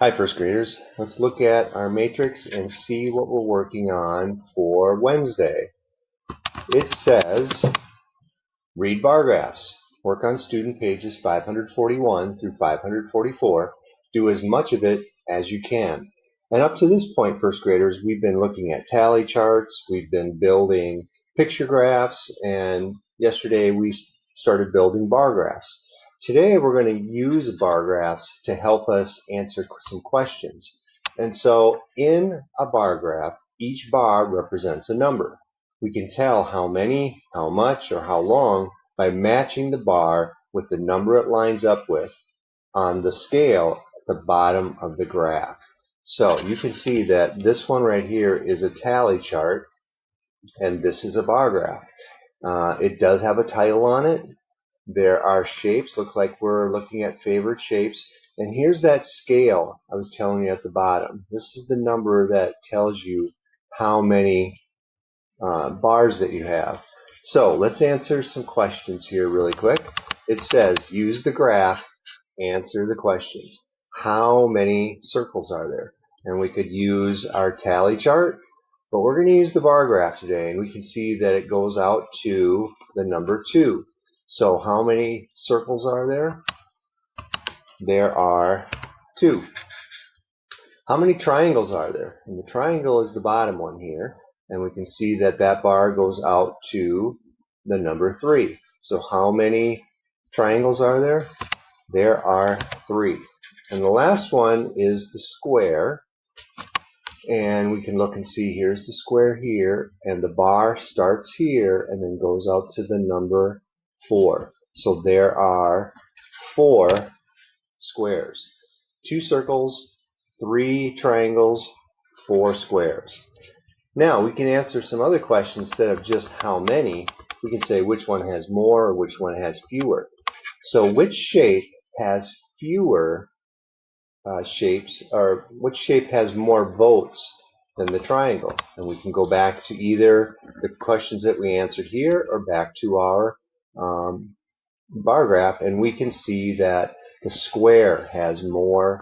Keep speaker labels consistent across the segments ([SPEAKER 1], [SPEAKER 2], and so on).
[SPEAKER 1] Hi, first graders. Let's look at our matrix and see what we're working on for Wednesday. It says, read bar graphs. Work on student pages 541 through 544. Do as much of it as you can. And up to this point, first graders, we've been looking at tally charts, we've been building picture graphs, and yesterday we started building bar graphs. Today we're going to use bar graphs to help us answer some questions. And so in a bar graph, each bar represents a number. We can tell how many, how much, or how long by matching the bar with the number it lines up with on the scale at the bottom of the graph. So you can see that this one right here is a tally chart, and this is a bar graph. It does have a title on it. There are shapes. Looks like we're looking at favorite shapes. And here's that scale I was telling you at the bottom. This is the number that tells you how many bars that you have. So let's answer some questions here really quick. It says, use the graph, answer the questions. How many circles are there? And we could use our tally chart, but we're going to use the bar graph today, and we can see that it goes out to the number 2. So how many circles are there? There are 2. How many triangles are there? And the triangle is the bottom one here, and we can see that that bar goes out to the number 3. So how many triangles are there? There are 3. And the last one is the square, and we can look and see here's the square here, and the bar starts here and then goes out to the number 4. So there are 4 squares. 2 circles, 3 triangles, 4 squares. Now we can answer some other questions instead of just how many. We can say which one has more or which one has fewer. So which shape has fewer shapes, or which shape has more votes than the triangle? And we can go back to either the questions that we answered here or back to our bar graph, and we can see that the square has more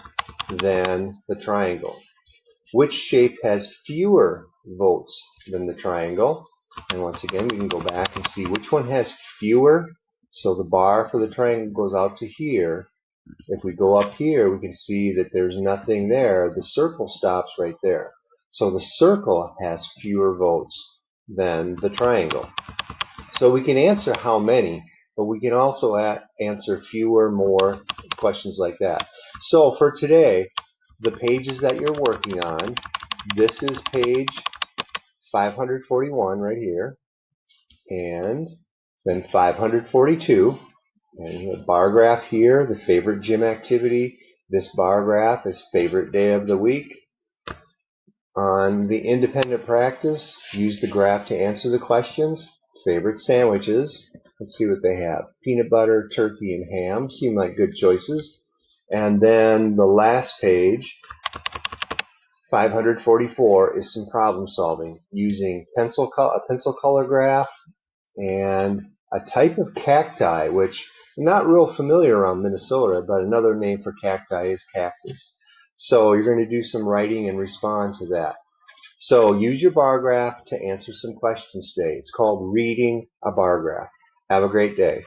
[SPEAKER 1] than the triangle. Which shape has fewer votes than the triangle? And once again, we can go back and see which one has fewer. So the bar for the triangle goes out to here. If we go up here, we can see that there's nothing there. The circle stops right there. So the circle has fewer votes than the triangle. So we can answer how many, but we can also answer fewer, more, questions like that. So for today, the pages that you're working on, this is page 541 right here, and then 542, and the bar graph here, the favorite gym activity. This bar graph is favorite day of the week. On the independent practice, use the graph to answer the questions. Favorite sandwiches. Let's see what they have. Peanut butter, turkey, and ham seem like good choices. And then the last page, 544, is some problem solving using a pencil color graph and a type of cacti, which I'm not real familiar around Minnesota, but another name for cacti is cactus. So you're going to do some writing and respond to that. So use your bar graph to answer some questions today. It's called reading a bar graph. Have a great day.